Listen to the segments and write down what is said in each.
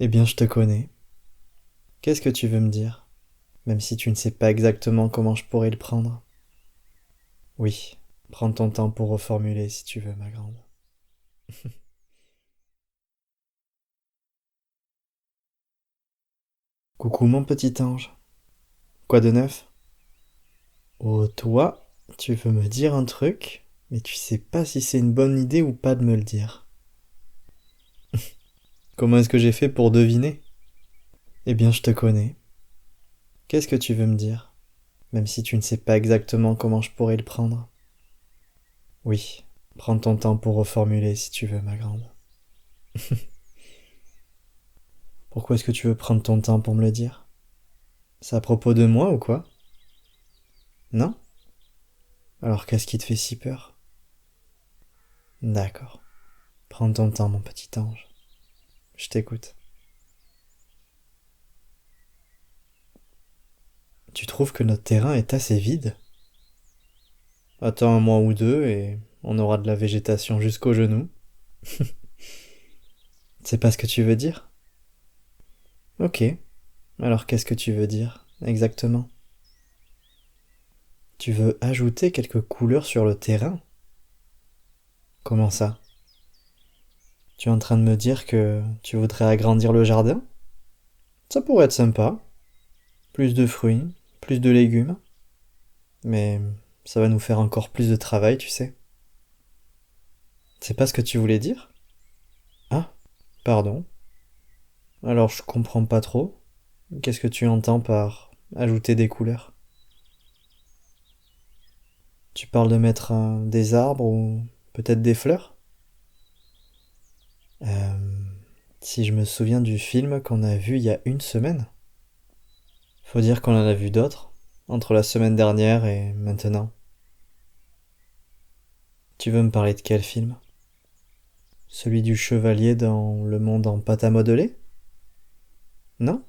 Eh bien, je te connais. Qu'est-ce que tu veux me dire? Même si tu ne sais pas exactement comment je pourrais le prendre. Oui, prends ton temps pour reformuler si tu veux, ma grande. Coucou mon petit ange. Quoi de neuf? Oh, toi, tu veux me dire un truc, mais tu sais pas si c'est une bonne idée ou pas de me le dire. Comment est-ce que j'ai fait pour deviner? Eh bien, je te connais. Qu'est-ce que tu veux me dire? Même si tu ne sais pas exactement comment je pourrais le prendre. Oui, prends ton temps pour reformuler si tu veux, ma grande. Pourquoi est-ce que tu veux prendre ton temps pour me le dire? C'est à propos de moi ou quoi? Non? Alors qu'est-ce qui te fait si peur? D'accord. Prends ton temps, mon petit ange. Je t'écoute. Tu trouves que notre terrain est assez vide? Attends un mois ou deux et on aura de la végétation jusqu'aux genoux. C'est pas ce que tu veux dire? Ok. Alors qu'est-ce que tu veux dire, exactement? Tu veux ajouter quelques couleurs sur le terrain? Comment ça? Tu es en train de me dire que tu voudrais agrandir le jardin? Ça pourrait être sympa. Plus de fruits, plus de légumes. Mais ça va nous faire encore plus de travail, tu sais. C'est pas ce que tu voulais dire? Ah, pardon. Alors je comprends pas trop. Qu'est-ce que tu entends par ajouter des couleurs? Tu parles de mettre des arbres ou peut-être des fleurs? Euh, Si je me souviens du film qu'on a vu il y a une semaine. Faut dire qu'on en a vu d'autres, entre la semaine dernière et maintenant. Tu veux me parler de quel film? Celui du chevalier dans Le Monde en pâte à modeler? Non?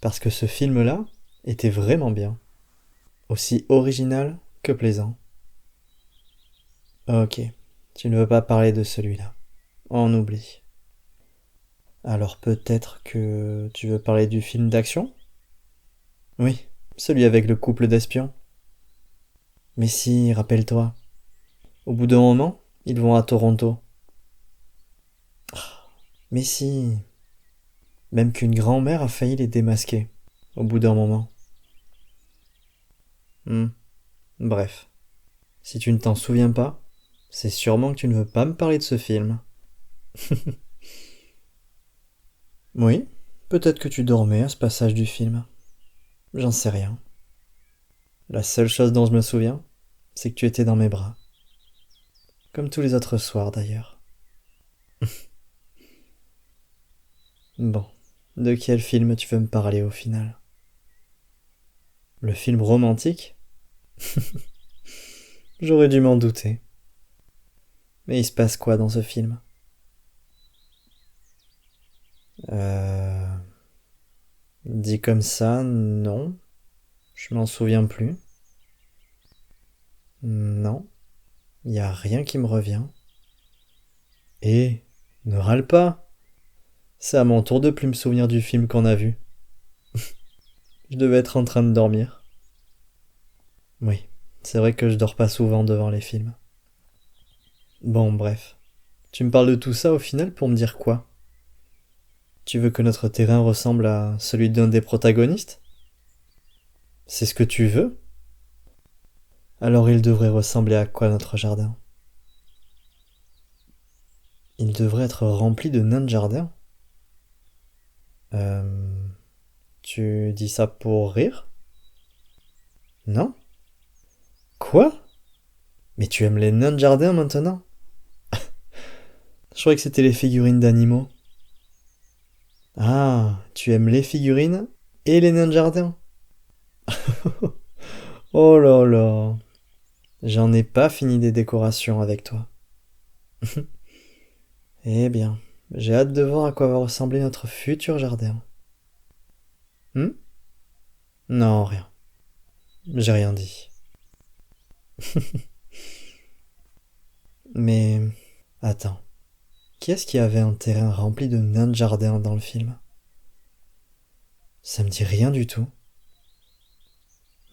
Parce que ce film-là était vraiment bien. Aussi original que plaisant. Ok, tu ne veux pas parler de celui-là. On oublie. Alors peut-être que tu veux parler du film d'action? Oui, celui avec le couple d'espions. Mais si, rappelle-toi, au bout d'un moment, ils vont à Toronto. Mais si, même qu'une grand-mère a failli les démasquer, au bout d'un moment. Hmm, bref, si tu ne t'en souviens pas, c'est sûrement que tu ne veux pas me parler de ce film. Oui, peut-être que tu dormais à ce passage du film. J'en sais rien. La seule chose dont je me souviens, c'est que tu étais dans mes bras. Comme tous les autres soirs d'ailleurs. Bon, de quel film tu veux me parler au final? Le film romantique? J'aurais dû m'en douter. Mais il se passe quoi dans ce film? Euh... Dit comme ça, non. Je m'en souviens plus. Non, y a rien qui me revient. Et ne râle pas. C'est à mon tour de plus me souvenir du film qu'on a vu. Je devais être en train de dormir. Oui, c'est vrai que je dors pas souvent devant les films. Bon, bref. Tu me parles de tout ça au final pour me dire quoi? Tu veux que notre terrain ressemble à celui d'un des protagonistes? C'est ce que tu veux? Alors il devrait ressembler à quoi notre jardin? Il devrait être rempli de nains de jardin? Euh... Tu dis ça pour rire? Non? Quoi? Mais tu aimes les nains de jardin maintenant? Je croyais que c'était les figurines d'animaux. Ah, tu aimes les figurines et les nains de jardin? Oh là là, j'en ai pas fini des décorations avec toi. Eh bien, j'ai hâte de voir à quoi va ressembler notre futur jardin. Hmm? Non, rien. J'ai rien dit. Mais attends, Qui est-ce qui avait un terrain rempli de nains de jardin dans le film? Ça me dit rien du tout.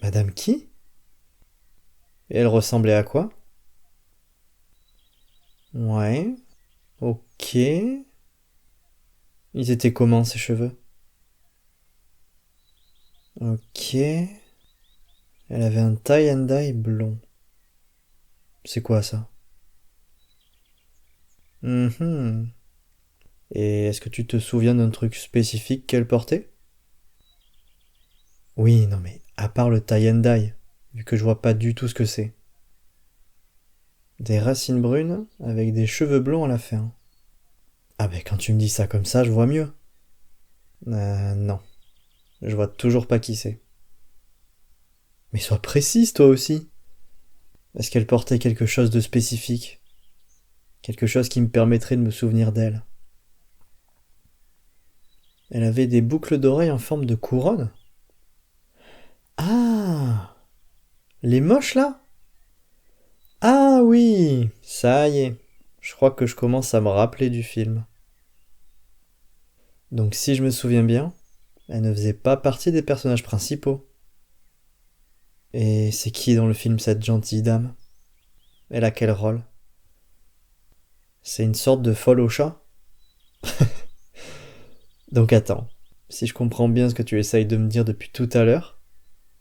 Madame qui? Et elle ressemblait à quoi? Ouais, ok. Ils étaient comment ces cheveux? Ok. Elle avait un tie and dye blond. C'est quoi ça? Mhm. Et est-ce que tu te souviens d'un truc spécifique qu'elle portait? Oui, non mais à part le tie and dye, vu que je vois pas du tout ce que c'est. Des racines brunes avec des cheveux blonds à la fin. Ah ben quand tu me dis ça comme ça, je vois mieux. Non, je vois toujours pas qui c'est. Mais sois précise toi aussi. Est-ce qu'elle portait quelque chose de spécifique? Quelque chose qui me permettrait de me souvenir d'elle? Elle avait des boucles d'oreilles en forme de couronne? Ah, les moches là? Ah oui, ça y est. Je crois que je commence à me rappeler du film. Donc si je me souviens bien, elle ne faisait pas partie des personnages principaux. Et c'est qui dans le film cette gentille dame? Elle a quel rôle? C'est une sorte de folle au chat? Donc attends, si je comprends bien ce que tu essayes de me dire depuis tout à l'heure,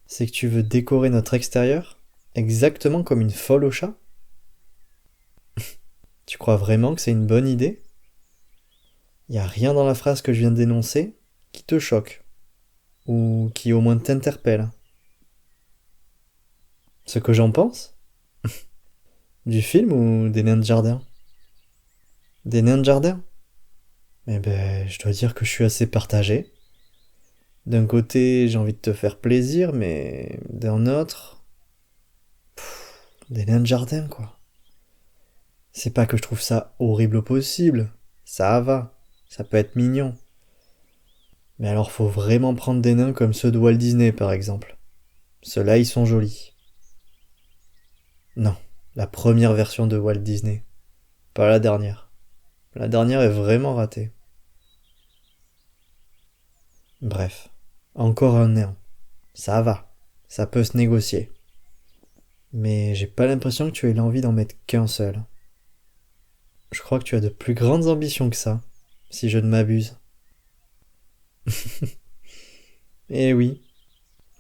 c'est que tu veux décorer notre extérieur exactement comme une folle au chat? Tu crois vraiment que c'est une bonne idée? Y a rien dans la phrase que je viens de dénoncer qui te choque, ou qui au moins t'interpelle. Ce que j'en pense? Du film ou des nains de jardin? Des nains de jardin? Eh ben, je dois dire que je suis assez partagé. D'un côté, j'ai envie de te faire plaisir, mais d'un autre, des nains de jardin, quoi. C'est pas que je trouve ça horrible au possible. Ça va, ça peut être mignon. Mais alors faut vraiment prendre des nains comme ceux de Walt Disney, par exemple. Ceux-là, ils sont jolis. Non, la première version de Walt Disney. Pas la dernière. La dernière est vraiment ratée. Bref, encore un nain. Ça va, ça peut se négocier. Mais j'ai pas l'impression que tu aies l'envie d'en mettre qu'un seul. Je crois que tu as de plus grandes ambitions que ça, si je ne m'abuse. Eh oui,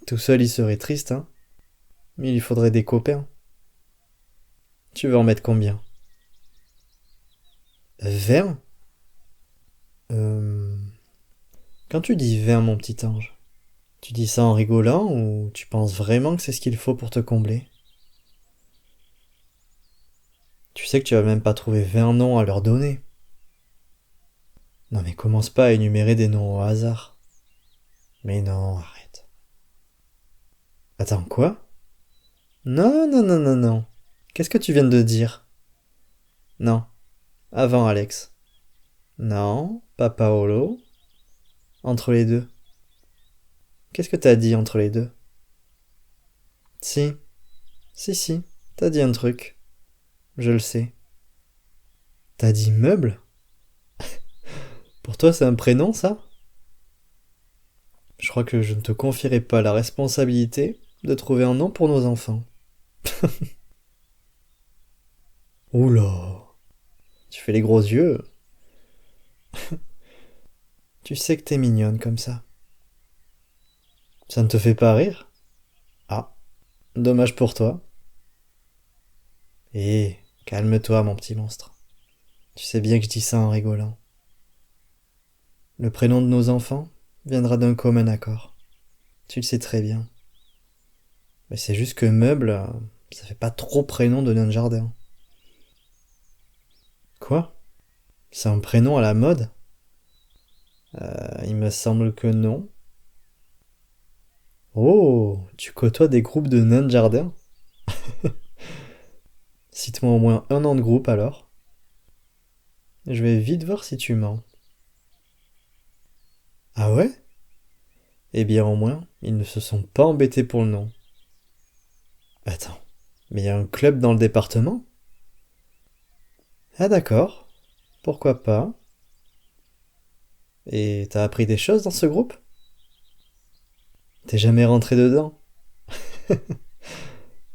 tout seul il serait triste, hein. Mais il lui faudrait des copains. Tu veux en mettre combien? 20? Euh... Quand tu dis 20, mon petit ange, tu dis ça en rigolant ou tu penses vraiment que c'est ce qu'il faut pour te combler? Tu sais que tu vas même pas trouver 20 noms à leur donner. Non mais commence pas à énumérer des noms au hasard. Mais non, arrête. Attends, quoi? Non, non, non, non, non. Qu'est-ce que tu viens de dire? Non. Avant Alex. Non, pas Paolo. Entre les deux. Qu'est-ce que t'as dit entre les deux? Si. Si, t'as dit un truc. Je le sais. T'as dit meuble? Pour toi, c'est un prénom, ça? Je crois que je ne te confierai pas la responsabilité de trouver un nom pour nos enfants. Oula, tu fais les gros yeux. Tu sais que t'es mignonne comme ça. Ça ne te fait pas rire? Ah, dommage pour toi. Eh, calme-toi, mon petit monstre. Tu sais bien que je dis ça en rigolant. Le prénom de nos enfants viendra d'un commun accord. Tu le sais très bien. Mais c'est juste que meuble, ça fait pas trop prénom de nain de jardin. Quoi? C'est un prénom à la mode? Il me semble que non. Oh, tu côtoies des groupes de nains de jardin? Cite-moi au moins un nom de groupe alors. Je vais vite voir si tu mens. Ah ouais? Eh bien au moins, ils ne se sont pas embêtés pour le nom. Attends, mais il y a un club dans le département? Ah d'accord. Pourquoi pas? Et t'as appris des choses dans ce groupe? T'es jamais rentré dedans?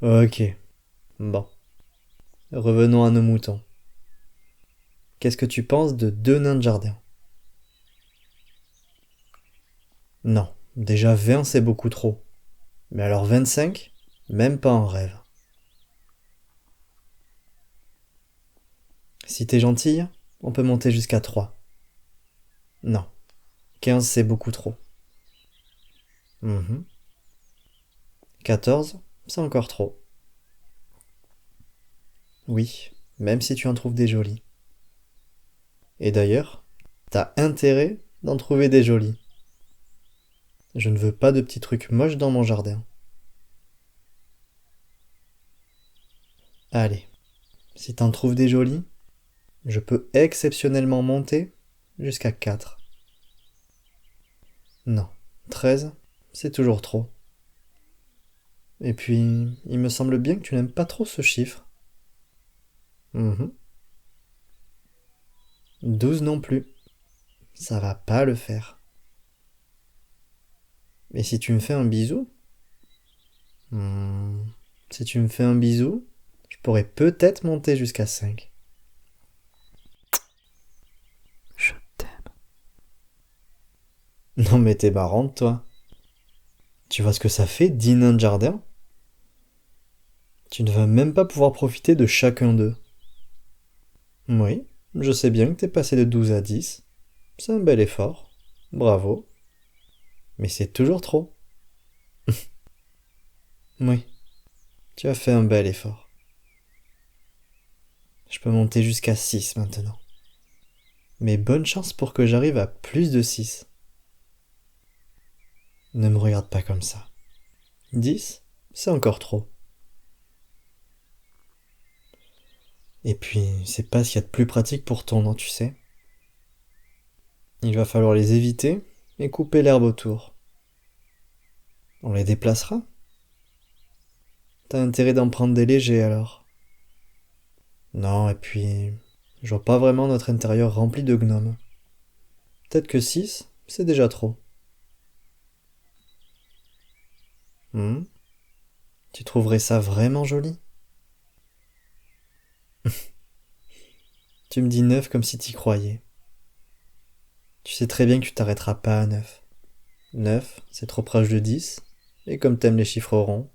Ok, bon. Revenons à nos moutons. Qu'est-ce que tu penses de deux nains de jardin? Non, déjà 20 c'est beaucoup trop. Mais alors 25? Même pas en rêve. Si t'es gentille, on peut monter jusqu'à 3. Non, 15 c'est beaucoup trop. 14, c'est encore trop. Oui, même si tu en trouves des jolis. Et d'ailleurs, t'as intérêt d'en trouver des jolis. Je ne veux pas de petits trucs moches dans mon jardin. Allez, si t'en trouves des jolis, je peux exceptionnellement monter jusqu'à 4. Non, 13, c'est toujours trop. Et puis, il me semble bien que tu n'aimes pas trop ce chiffre. 12 non plus. Ça va pas le faire. Et si tu me fais un bisou? Hmm, Si tu me fais un bisou, je pourrais peut-être monter jusqu'à 5. Je t'aime. Non mais t'es marrante, toi. Tu vois ce que ça fait, 10 nains de jardin? Tu ne vas même pas pouvoir profiter de chacun d'eux. Oui, je sais bien que t'es passé de 12 à 10. C'est un bel effort. Bravo. Mais c'est toujours trop. Oui, tu as fait un bel effort. Je peux monter jusqu'à 6 maintenant. Mais bonne chance pour que j'arrive à plus de 6. Ne me regarde pas comme ça. 10, c'est encore trop. Et puis, c'est pas ce qu'il y a de plus pratique pour tondre, tu sais. Il va falloir les éviter et couper l'herbe autour. On les déplacera. T'as intérêt d'en prendre des légers alors. Non, et puis, je vois pas vraiment notre intérieur rempli de gnomes. Peut-être que 6, c'est déjà trop. Hmm, Tu trouverais ça vraiment joli? Tu me dis 9 comme si t'y croyais. Tu sais très bien que tu t'arrêteras pas à 9. 9, c'est trop proche de 10. Et comme t'aimes les chiffres ronds.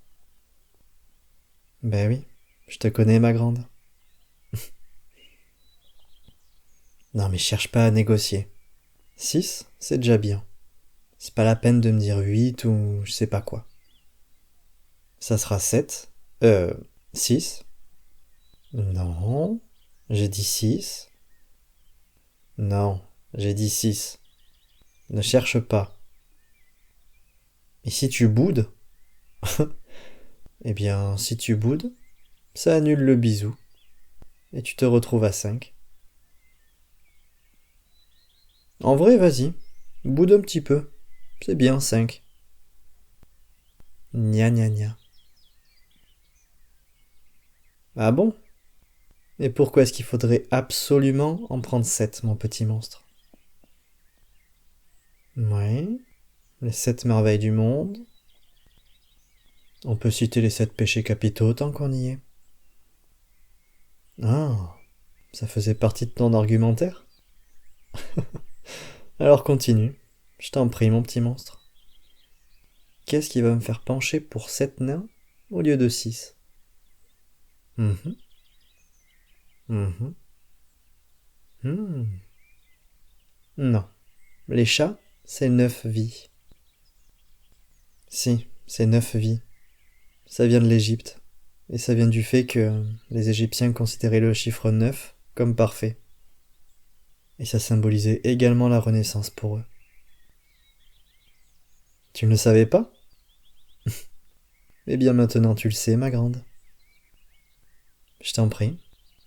Ben oui, je te connais ma grande. Non mais cherche pas à négocier. 6, c'est déjà bien. C'est pas la peine de me dire 8 ou je sais pas quoi. Ça sera 7. 6. Non, j'ai dit 6. Non, j'ai dit 6. Ne cherche pas. Et si tu boudes? Eh bien, si tu boudes, ça annule le bisou. Et tu te retrouves à 5. En vrai, vas-y. Boude un petit peu. C'est bien 5. Gna gna gna. Ah bon? Et pourquoi est-ce qu'il faudrait absolument en prendre 7, mon petit monstre? Oui, les 7 merveilles du monde. On peut citer les 7 péchés capitaux tant qu'on y est. Ah, ça faisait partie de ton argumentaire? Alors continue. Je t'en prie, mon petit monstre. Qu'est-ce qui va me faire pencher pour 7 nains au lieu de 6? Mhm, mhm, hmm. Non, les chats, c'est 9 vies. Si, c'est 9 vies. Ça vient de l'Égypte. Et ça vient du fait que les Égyptiens considéraient le chiffre 9 comme parfait. Et ça symbolisait également la Renaissance pour eux. Tu ne le savais pas? Eh bien maintenant tu le sais, ma grande. Je t'en prie,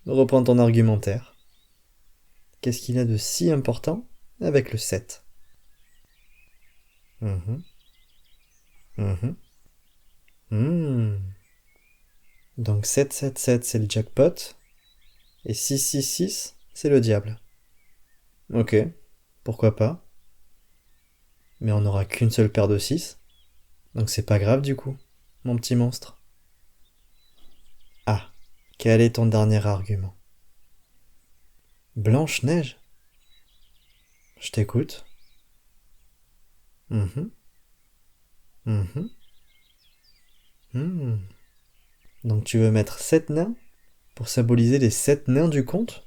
reprends ton argumentaire. Qu'est-ce qu'il y a de si important avec le 7? Mhm, mhm, hmm. Donc 777 c'est le jackpot, et 666 c'est le diable. Ok, pourquoi pas. Mais on n'aura qu'une seule paire de 6. Donc c'est pas grave du coup, mon petit monstre. Ah, quel est ton dernier argument? Blanche-Neige? Je t'écoute. Mhm, mhm, hmm. Donc tu veux mettre 7 nains pour symboliser les 7 nains du conte?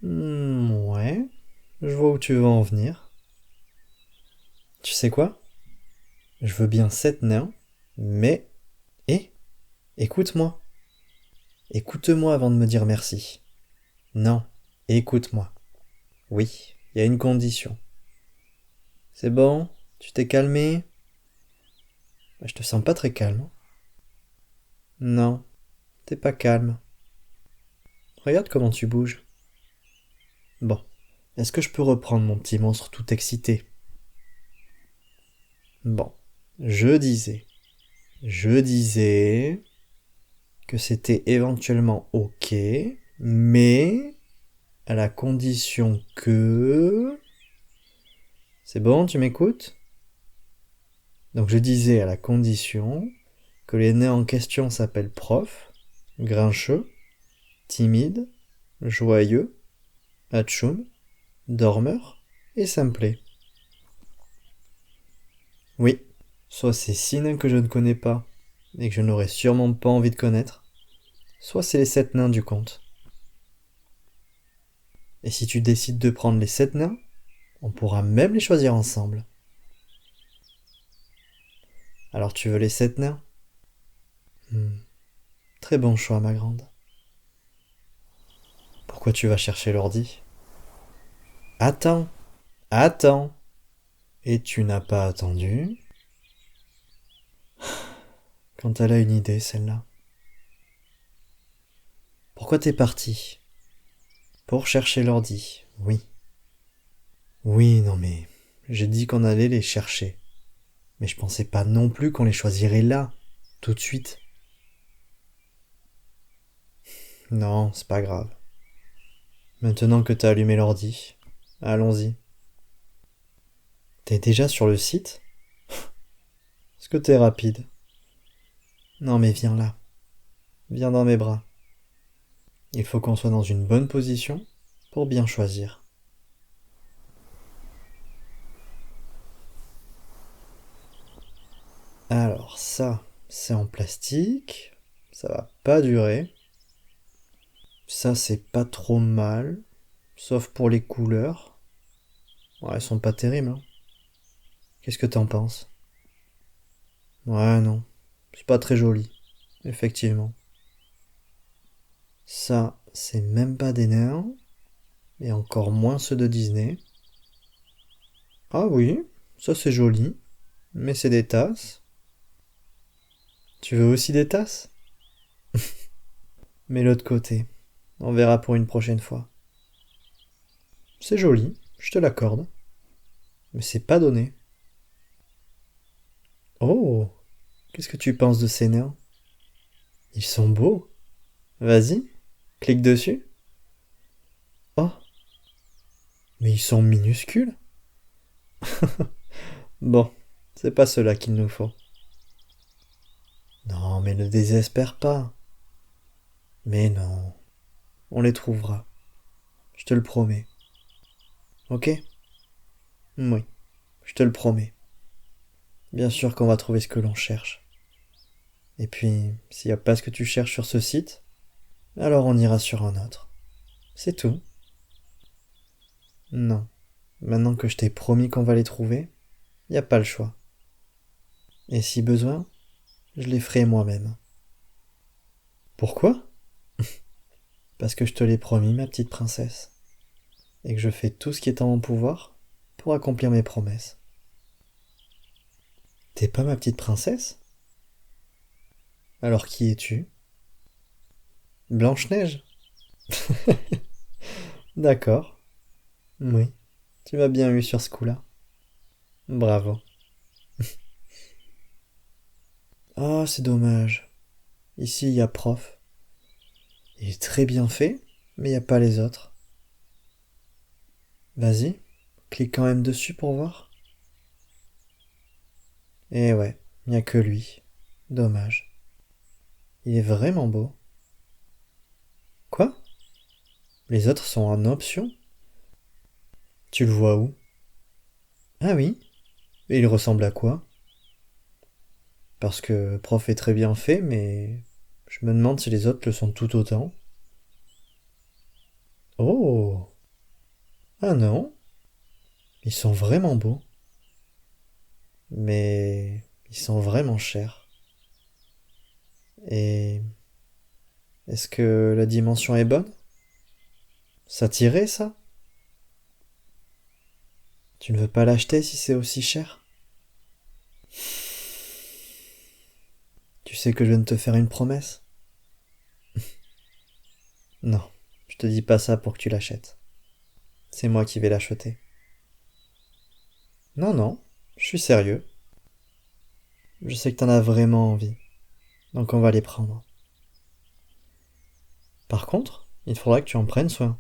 Ouais, je vois où tu veux en venir. Tu sais quoi? Je veux bien 7 nains, mais... Eh, écoute-moi. Écoute-moi avant de me dire merci. Non, écoute-moi. Oui, il y a une condition. C'est bon? Tu t'es calmé? Je te sens pas très calme. Non, t'es pas calme. Regarde comment tu bouges. Bon, est-ce que je peux reprendre mon petit monstre tout excité? Bon, je disais, je disais que c'était éventuellement ok, mais à la condition que... C'est bon, tu m'écoutes? Donc je disais à la condition que les nains en question s'appellent prof, grincheux, timide, joyeux, atchoum, dormeur et simplet. Oui, soit c'est 6 nains que je ne connais pas et que je n'aurais sûrement pas envie de connaître, soit c'est les 7 nains du conte. Et si tu décides de prendre les 7 nains, on pourra même les choisir ensemble. Alors tu veux les 7 nains? Hmm, très bon choix, ma grande. Pourquoi tu vas chercher l'ordi? Attends, attends. Et tu n'as pas attendu? Quand elle a une idée, celle-là. Pourquoi t'es parti? Pour chercher l'ordi, oui. Oui, non mais... J'ai dit qu'on allait les chercher. Mais je pensais pas non plus qu'on les choisirait là, tout de suite. Non, c'est pas grave. Maintenant que t'as allumé l'ordi, allons-y. T'es déjà sur le site? Est-ce que t'es rapide? Non mais viens là. Viens dans mes bras. Il faut qu'on soit dans une bonne position pour bien choisir. Alors ça, c'est en plastique. Ça va pas durer. Ça, c'est pas trop mal. Sauf pour les couleurs. Ouais, elles sont pas terribles, hein. Qu'est-ce que t'en penses? Ouais, non. C'est pas très joli. Effectivement. Ça, c'est même pas des nains. Et encore moins ceux de Disney. Ah oui, ça c'est joli. Mais c'est des tasses. Tu veux aussi des tasses? Mais l'autre côté. On verra pour une prochaine fois. C'est joli, je te l'accorde. Mais c'est pas donné. Oh, qu'est-ce que tu penses de ces nains? Ils sont beaux. Vas-y, clique dessus. Oh, mais ils sont minuscules. Bon, c'est pas cela qu'il nous faut. Non, mais ne désespère pas. Mais non, on les trouvera. Je te le promets. Ok? Oui, je te le promets. Bien sûr qu'on va trouver ce que l'on cherche. Et puis, s'il n'y a pas ce que tu cherches sur ce site, alors on ira sur un autre. C'est tout. Non. Maintenant que je t'ai promis qu'on va les trouver, il n'y a pas le choix. Et si besoin, je les ferai moi-même. Pourquoi? Parce que je te l'ai promis, ma petite princesse. Et que je fais tout ce qui est en mon pouvoir pour accomplir mes promesses. T'es pas ma petite princesse? Alors qui es-tu? Blanche-Neige? D'accord. Oui. Tu m'as bien eu sur ce coup-là. Bravo. Oh, c'est dommage. Ici, il y a prof. Il est très bien fait, mais il n'y a pas les autres. Vas-y, clique quand même dessus pour voir. Eh ouais, y a que lui. Dommage. Il est vraiment beau. Quoi? Les autres sont en option? Tu le vois où? Ah oui? Et il ressemble à quoi? Parce que prof est très bien fait, mais je me demande si les autres le sont tout autant. Oh! Ah non? Ils sont vraiment beaux. Mais ils sont vraiment chers. Et est-ce que la dimension est bonne? Ça t'irait, ça? Tu ne veux pas l'acheter si c'est aussi cher? Tu sais que je viens de te faire une promesse? Non, je te dis pas ça pour que tu l'achètes. C'est moi qui vais l'acheter. Non, non, je suis sérieux. Je sais que t'en as vraiment envie, donc on va les prendre. Par contre, il faudra que tu en prennes soin,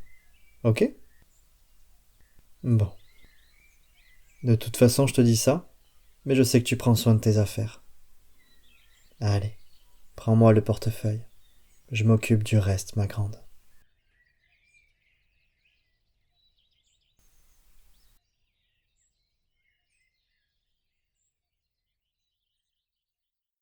ok? Bon. De toute façon, je te dis ça, mais je sais que tu prends soin de tes affaires. Allez, prends-moi le portefeuille. Je m'occupe du reste, ma grande.